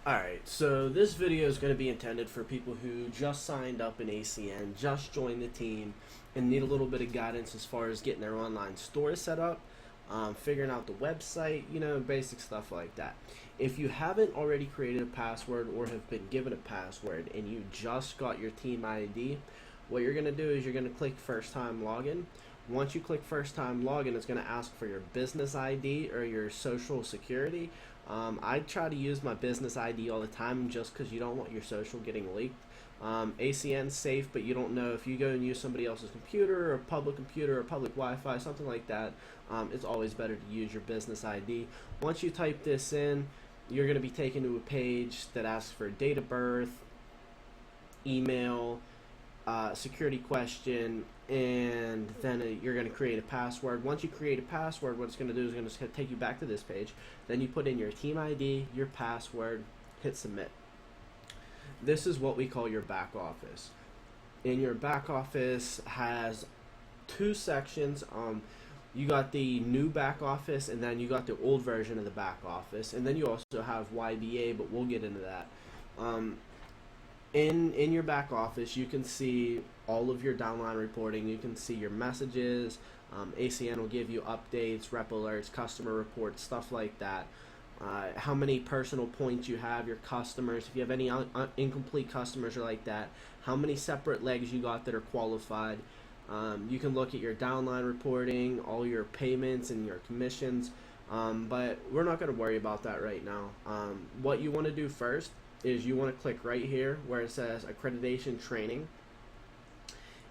Alright, so this video is going to be intended for people who just signed up in ACN, just joined the team, and need a little bit of guidance as far as getting their online store set up, figuring out the website, basic stuff like that. If you haven't already created a password or have been given a password and you just got your team ID, what you're going to do is you're going to click first time login. Once you click first time login, it's going to ask for your business ID or your social security. I try to use my business ID all the time just because you don't want your social getting leaked. ACN's safe, but you don't know if you go and use somebody else's computer or public computer or public Wi-Fi, something like that. It's always better to use your business ID. Once you type this in, you're going to be taken to a page that asks for date of birth, email, security question, and then you're going to create a password. Once you create a password, what it's going to do is going to take you back to this page. Then you put in your team ID, your password, hit submit. This is what we call your back office. And your back office has two sections. You got the new back office, and then you got the old version of the back office, and then you also have YBA, but we'll get into that. In your back office, you can see all of your downline reporting. You can see your messages. ACN will give you updates, rep alerts, customer reports, stuff like that. How many personal points you have, your customers, if you have any incomplete customers or like that, how many separate legs you got that are qualified. You can look at your downline reporting, all your payments and your commissions, but we're not going to worry about that right now. What you want to do first is you want to click right here where it says accreditation training,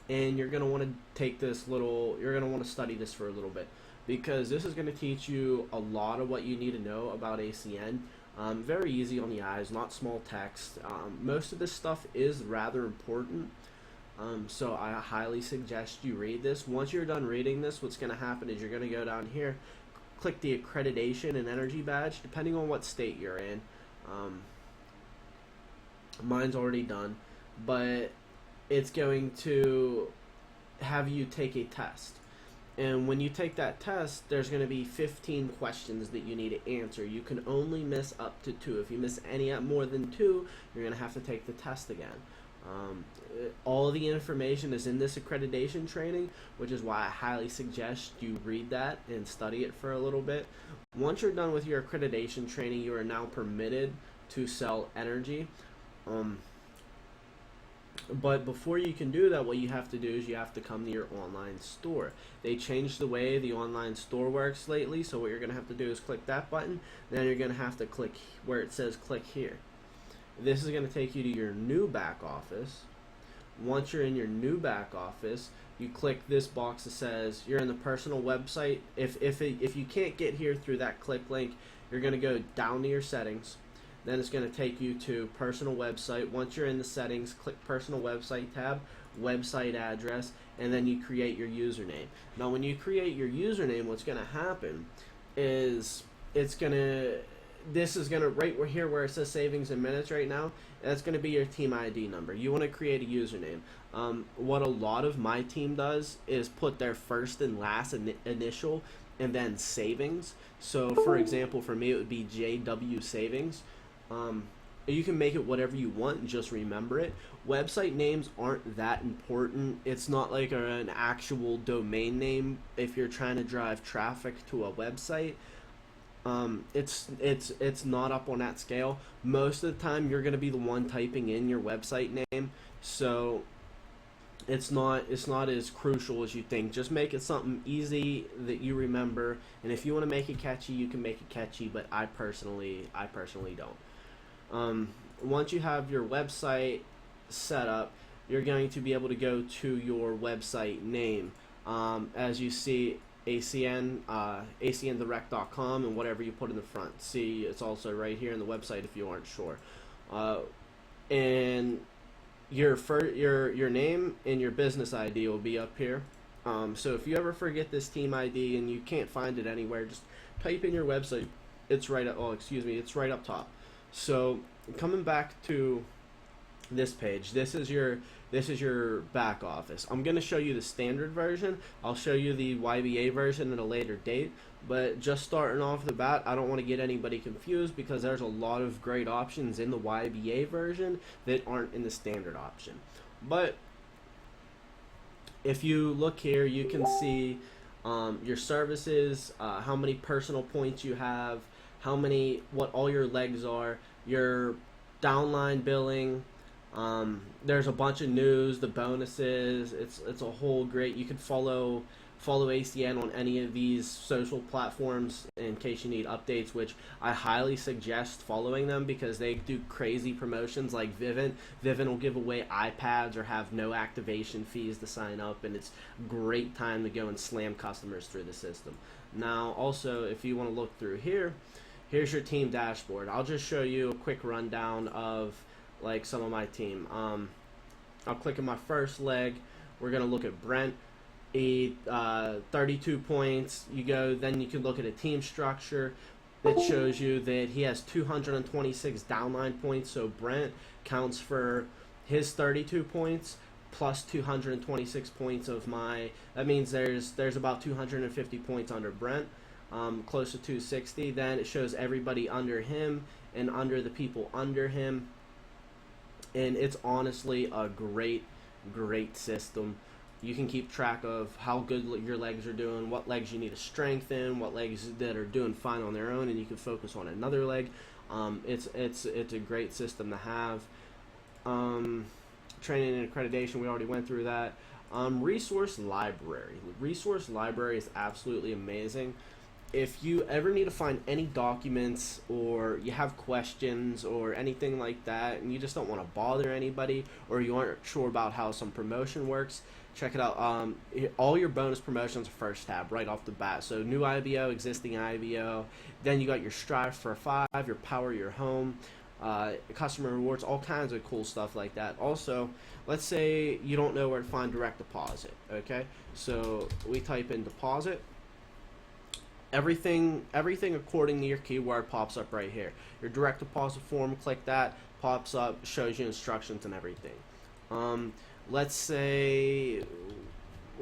and you're going to want to take this you're going to want to study this for a little bit, because this is going to teach you a lot of what you need to know about ACN. Very easy on the eyes, not small text. Most of this stuff is rather important, so I highly suggest you read this. Once you're done reading this, what's going to happen is you're going to go down here, click the accreditation and energy badge, depending on what state you're in. Mine's already done, but it's going to have you take a test. And when you take that test, there's going to be 15 questions that you need to answer. You can only miss up to 2. If you miss any more than 2, you're going to have to take the test again. All the information is in this accreditation training, which is why I highly suggest you read that and study it for a little bit. Once you're done with your accreditation training, you are now permitted to sell energy. But before you can do that, what you have to do is you have to come to your online store. They changed the way the online store works lately, so what you're going to have to do is click that button. Then you're going to have to click where it says click here. This is going to take you to your new back office. Once you're in your new back office, you click this box that says you're in the personal website. If you can't get here through that click link, you're going to go down to your settings. Then it's going to take you to personal website. Once you're in the settings, click personal website tab, website address, and then you create your username. Now when you create your username, what's going to happen is this is going to, right here where it says savings in minutes right now, that's going to be your team ID number. You want to create a username. What a lot of my team does is put their first and last initial and then savings. So for example, for me it would be JW Savings. You can make it whatever you want, and just remember it. Website names aren't that important. It's not like an actual domain name if you're trying to drive traffic to a website. It's not up on that scale. Most of the time you're going to be the one typing in your website name, so it's not as crucial as you think. Just make it something easy that you remember, and if you want to make it catchy, you can make it catchy, but I personally don't. Once you have your website set up, you're going to be able to go to your website name. As you see, ACN, acndirect.com, and whatever you put in the front. See, it's also right here in the website if you aren't sure. And your name and your business ID will be up here. So if you ever forget this team ID and you can't find it anywhere, just type in your website. It's right up. Oh, excuse me. It's right up top. So coming back to this page, this is your this is your back office. I'm going to show you the standard version. I'll show you the YBA version at a later date, but just starting off the bat, I don't want to get anybody confused because there's a lot of great options in the YBA version that aren't in the standard option. But if you look here, you can see your services, how many personal points you have, what all your legs are, your downline billing. There's a bunch of news, the bonuses. It's a whole great. You could follow ACN on any of these social platforms in case you need updates, which I highly suggest following them because they do crazy promotions like Vivint. Vivint will give away iPads or have no activation fees to sign up, and it's a great time to go and slam customers through the system. Now, also, if you want to look through here, here's your team dashboard. I'll just show you a quick rundown of like some of my team. I'll click on my first leg. We're gonna look at Brent. 32 points. Then you can look at a team structure that shows you that he has 226 downline points. So Brent counts for his 32 points plus 226 points of my. That means there's about 250 points under Brent, close to 260. Then it shows everybody under him and under the people under him, and it's honestly a great system. You can keep track of how good your legs are doing, what legs you need to strengthen, what legs that are doing fine on their own, and you can focus on another leg. It's a great system to have. Training and accreditation, we already went through that. Resource library. Resource library is absolutely amazing. If you ever need to find any documents or you have questions or anything like that and you just don't want to bother anybody or you aren't sure about how some promotion works, check it out. All your bonus promotions are first tab right off the bat. So new IBO, existing IBO, then you got your Strive for 5, your Power Your Home, customer rewards, all kinds of cool stuff like that. Also, let's say you don't know where to find direct deposit. Okay, so we type in deposit. Everything according to your keyword pops up right here. Your direct deposit form, click that, pops up, shows you instructions and everything. Let's say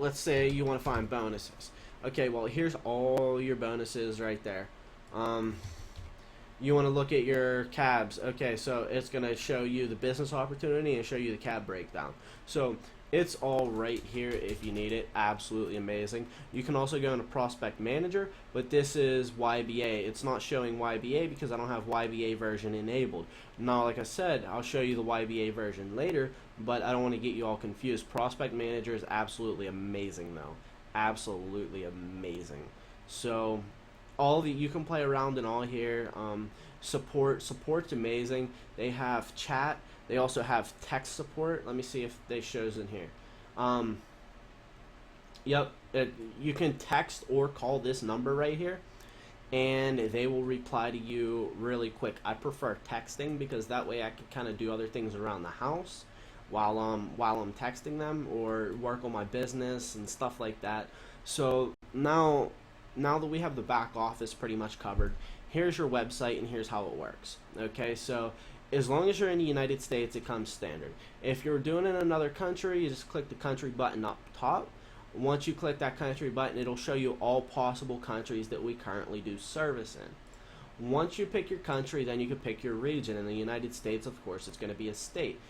you want to find bonuses. Okay, well, here's all your bonuses right there. You want to look at your cabs. Okay, so it's going to show you the business opportunity and show you the cab breakdown. So it's all right here if you need it. Absolutely amazing. You can also go into Prospect Manager, but this is YBA. It's not showing YBA because I don't have YBA version enabled. Now, like I said, I'll show you the YBA version later, but I don't want to get you all confused. Prospect Manager is absolutely amazing, though. Absolutely amazing. So you can play around in all here. Support's amazing. They have chat. They also have text support. Let me see if they shows in here. Yep, you can text or call this number right here, and they will reply to you really quick. I prefer texting because that way I can kind of do other things around the house while I'm texting them or work on my business and stuff like that. So now that we have the back office pretty much covered, here's your website and here's how it works. Okay, so as long as you're in the United States, it comes standard. If you're doing it in another country, you just click the country button up top. Once you click that country button, it'll show you all possible countries that we currently do service in. Once you pick your country, then you can pick your region. In the United States, of course, it's going to be a state.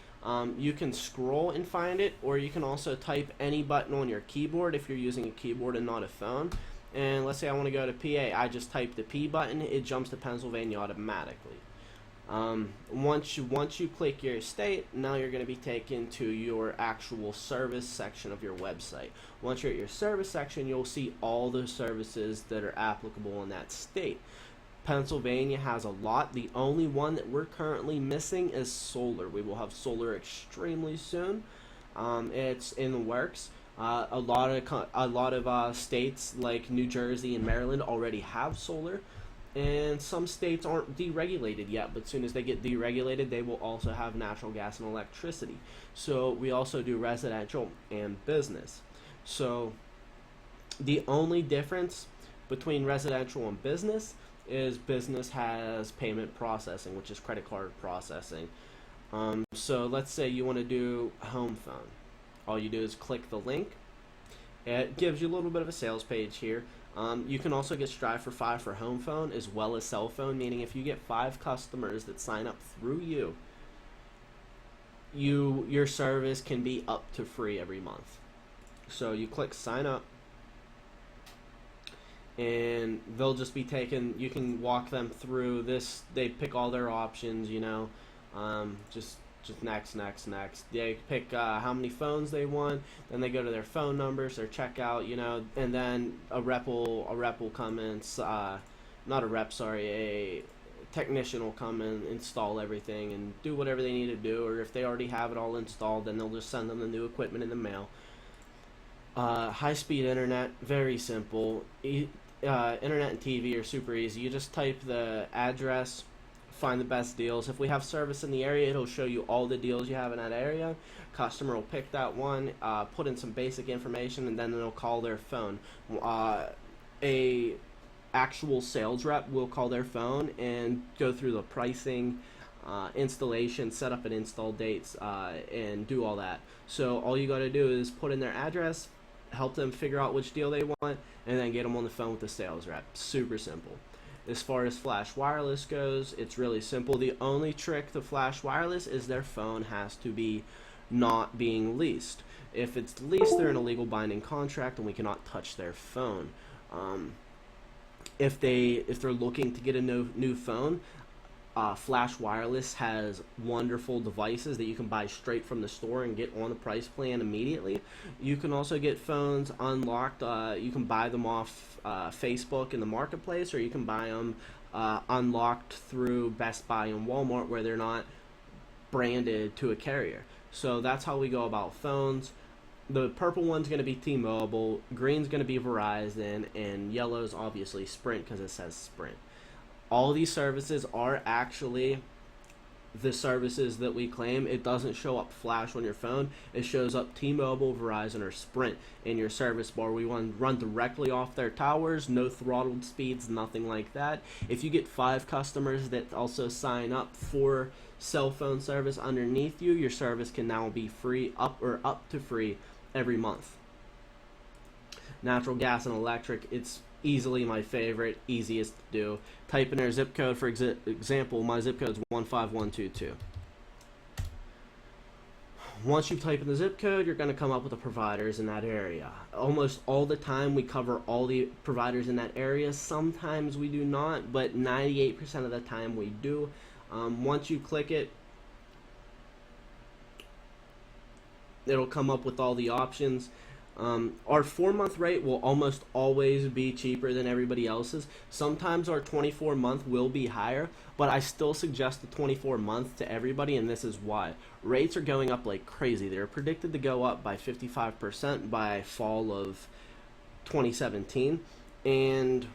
You can scroll and find it, or you can also type any button on your keyboard if you're using a keyboard and not a phone. And let's say I want to go to PA. I just type the P button. It jumps to Pennsylvania automatically. Once you click your state, now you're going to be taken to your actual service section of your website. Once you're at your service section, you'll see all the services that are applicable in that state. Pennsylvania has a lot. The only one that we're currently missing is solar. We will have solar extremely soon. It's in the works. A lot of states like New Jersey and Maryland already have solar. And some states aren't deregulated yet, but as soon as they get deregulated, they will also have natural gas and electricity. So we also do residential and business. So the only difference between residential and business is business has payment processing, which is credit card processing. So let's say you want to do home phone. All you do is click the link. It gives you a little bit of a sales page here. You can also get Strive for 5 for home phone as well as cell phone, meaning if you get 5 customers that sign up through your service can be up to free every month. So you click sign up, and they'll just be taken. You can walk them through this. They pick all their options, just next. They pick how many phones they want. Then they go to their phone numbers, their checkout, and then a rep will come in. Not a rep, sorry, a technician will come and install everything and do whatever they need to do. Or if they already have it all installed, then they'll just send them the new equipment in the mail. High-speed internet, very simple. Internet and TV are super easy. You just type the address, find the best deals. If we have service in the area, it'll show you all the deals you have in that area. Customer will pick that one, put in some basic information, and then it'll call their phone. A actual sales rep will call their phone and go through the pricing, installation, set up an install dates, and do all that. So all you got to do is put in their address, help them figure out which deal they want, and then get them on the phone with the sales rep. Super simple. As far as Flash Wireless goes, it's really simple. The only trick to Flash Wireless is their phone has to be not being leased. If it's leased, they're in a legal binding contract and we cannot touch their phone. If they're looking to get a new phone, Flash Wireless has wonderful devices that you can buy straight from the store and get on the price plan immediately. You can also get phones unlocked. You can buy them off Facebook in the marketplace, or you can buy them unlocked through Best Buy and Walmart where they're not branded to a carrier. So that's how we go about phones. The purple one's going to be T-Mobile, green's going to be Verizon, and yellow's obviously Sprint because it says Sprint. All these services are actually the services that we claim. It doesn't show up Flash on your phone. It shows up T-Mobile, Verizon, or Sprint in your service bar. We want to run directly off their towers, no throttled speeds, nothing like that. If you get 5 customers that also sign up for cell phone service underneath you, your service can now be free, up to free every month. Natural gas and electric, it's easily my favorite, easiest to do. Type in their zip code. For example, my zip code is 15122. Once you type in the zip code, you're going to come up with the providers in that area. Almost all the time we cover all the providers in that area. Sometimes we do not, but 98% of the time we do. Once you click it, it'll come up with all the options. Our 4-month rate will almost always be cheaper than everybody else's. Sometimes our 24-month will be higher, but I still suggest the 24-month to everybody, and this is why. Rates are going up like crazy. They're predicted to go up by 55% by fall of 2017, and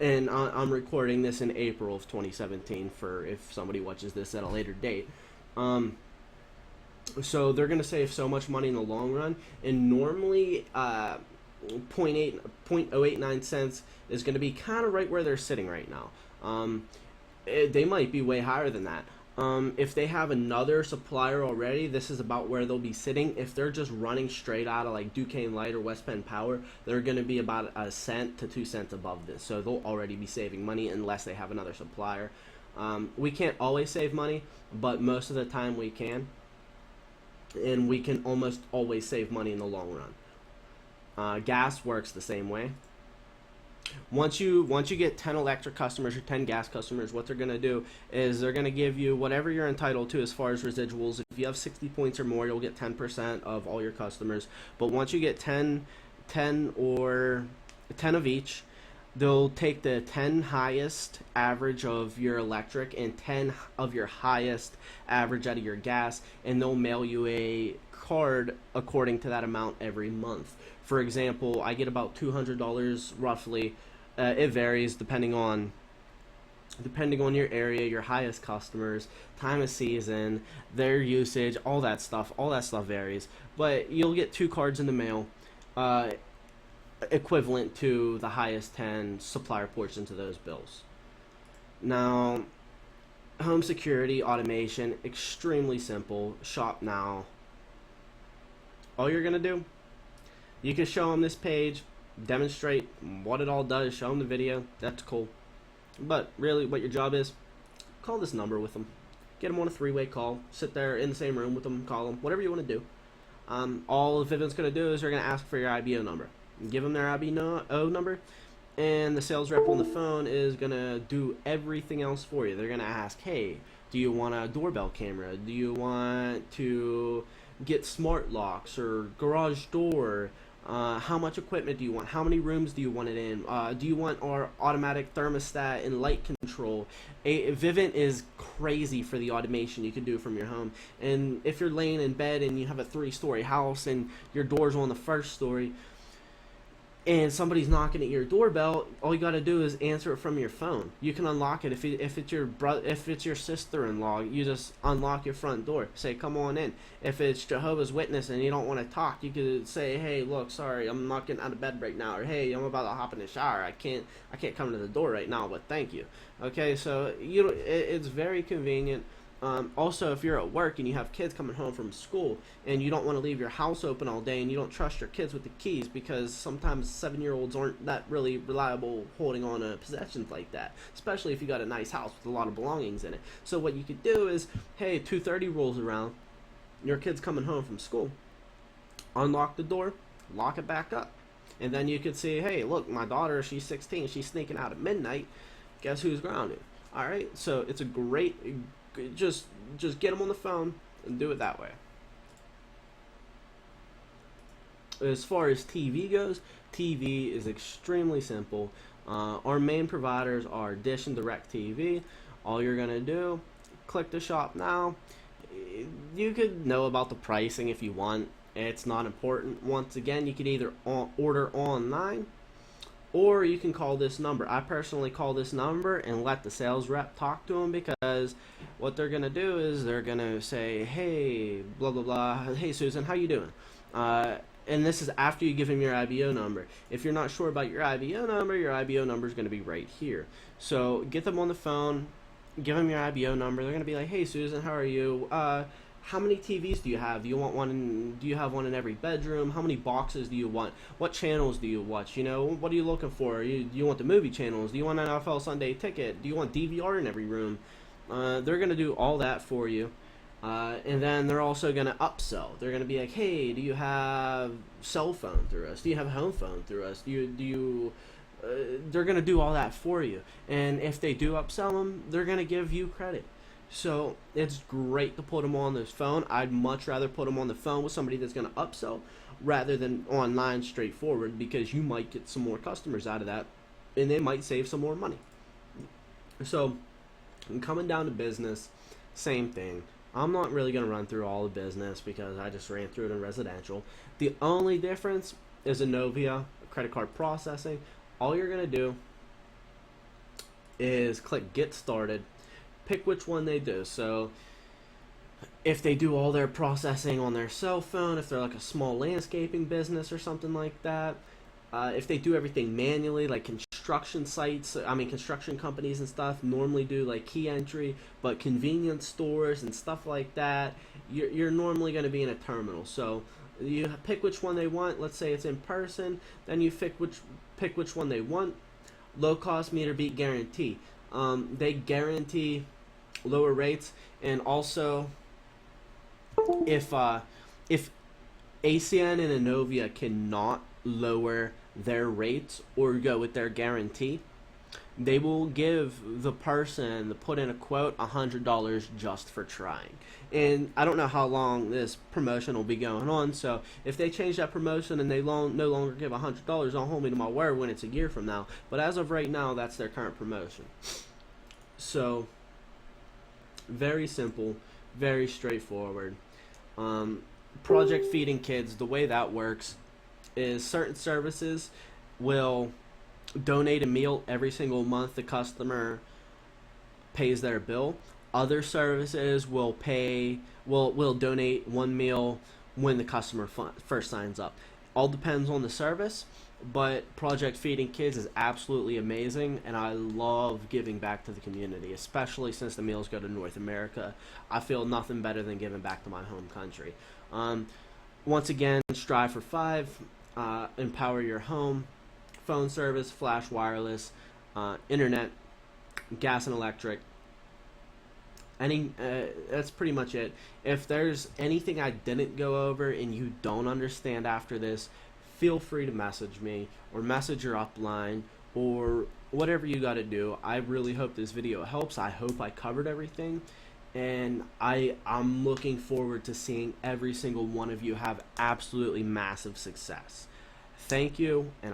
I'm recording this in April of 2017 for if somebody watches this at a later date. So they're going to save so much money in the long run, and normally 0.089 cents is going to be kind of right where they're sitting right now. They might be way higher than that. If they have another supplier already, this is about where they'll be sitting. If they're just running straight out of like Duquesne Light or West Penn Power, they're going to be about 1 cent to 2 cents above this. So they'll already be saving money unless they have another supplier. We can't always save money, but most of the time we can. And we can almost always save money in the long run. Gas works the same way. Once you get 10 electric customers or 10 gas customers, what they're going to do is they're going to give you whatever you're entitled to as far as residuals. If you have 60 points or more, you'll get 10% of all your customers. But once you get 10 of each, they'll take the 10 highest average of your electric and 10 of your highest average out of your gas, and they'll mail you a card according to that amount every month. For example, I get about $200 roughly. It varies depending on your area, your highest customers, time of season, their usage, all that stuff varies. But you'll get 2 cards in the mail, equivalent to the highest 10 supplier portions of those bills. Now, home security automation, extremely simple. Shop now. All you're gonna do, you can show them this page, demonstrate what it all does, show them the video. That's cool. But really, what your job is, call this number with them. Get them on a three-way call. Sit there in the same room with them. Call them. Whatever you want to do. All Vivint's going to do is they're going to ask for your IBO number. Give them their IBO number, and the sales rep on the phone is going to do everything else for you. They're going to ask, hey, do you want a doorbell camera? Do you want to get smart locks or garage door? How much equipment do you want? How many rooms do you want it in? Do you want our automatic thermostat and light control? Vivint is crazy for the automation you can do from your home. And if you're laying in bed and you have a 3-story house and your door's on the 1st story, and somebody's knocking at your doorbell, all you got to do is answer it from your phone. You can unlock it. If it's your brother, if it's your sister-in-law, you just unlock your front door. Say, come on in. If it's Jehovah's Witness and you don't want to talk, you could say, hey, look, sorry, I'm not getting out of bed right now, or hey, I'm about to hop in the shower. I can't come to the door right now, but thank you. Okay, so it's very convenient. Also, if you're at work and you have kids coming home from school and you don't want to leave your house open all day and you don't trust your kids with the keys, because sometimes 7-year-olds aren't that really reliable holding on to possessions like that, especially if you got a nice house with a lot of belongings in it. So what you could do is, hey, 2:30 rolls around, your kid's coming home from school, unlock the door, lock it back up, and then you could say, hey, look, my daughter, she's 16, she's sneaking out at midnight, guess who's grounded? All right, so it's a great, just get them on the phone and do it that way. As far as TV goes, TV is extremely simple. Our main providers are Dish and DirecTV. All you're gonna do, click the shop now. You could know about the pricing if you want. It's not important. Once again, you could either order online, or you can call this number. I personally call this number and let the sales rep talk to them, because what they're going to do is they're going to say, hey, blah, blah, blah. Hey, Susan, how you doing? And this is after you give them your IBO number. If you're not sure about your IBO number is going to be right here. So get them on the phone, give them your IBO number. They're going to be like, hey, Susan, how are you? How many TVs do you have? Do you want one? Do you have one in every bedroom? How many boxes do you want? What channels do you watch? You know, what are you looking for? You want the movie channels? Do you want an NFL Sunday ticket? Do you want DVR in every room? They're gonna do all that for you, and then they're also gonna upsell. They're gonna be like, hey, do you have cell phone through us? Do you have home phone through us? They're gonna do all that for you, and if they do upsell them, they're gonna give you credit. So it's great to put them on the phone. I'd much rather put them on the phone with somebody that's going to upsell rather than online straightforward, because you might get some more customers out of that and they might save some more money. So coming down to business, same thing. I'm not really going to run through all the business because I just ran through it in residential. The only difference is Innovia, credit card processing. All you're going to do is click Get Started. Pick which one they do. So if they do all their processing on their cell phone, if they're like a small landscaping business or something like that, if they do everything manually, like construction companies and stuff normally do like key entry, but convenience stores and stuff like that, you're normally going to be in a terminal. So you pick which one they want. Let's say it's in person, then you pick which one they want. Low cost meter beat guarantee. They guarantee lower rates, and also if ACN and Innovia cannot lower their rates or go with their guarantee, they will give the person that put in a quote $100 just for trying. And I don't know how long this promotion will be going on, so if they change that promotion and they no longer give $100, don't hold me to my word when it's a year from now. But as of right now, that's their current promotion. So very simple, very straightforward. Project Feeding Kids, the way that works is certain services will donate a meal every single month the customer pays their bill. Other services will donate one meal when the customer first signs up. All depends on the service. but Project Feeding Kids is absolutely amazing, and I love giving back to the community, especially since the meals go to North America. I feel nothing better than giving back to my home country. Once again, Strive for 5, empower your home, phone service, flash wireless, internet, gas and electric. That's pretty much it. If there's anything I didn't go over and you don't understand after this, feel free to message me or message your upline or whatever you got to do. I really hope this video helps. I hope I covered everything, and I'm looking forward to seeing every single one of you have absolutely massive success. Thank you, and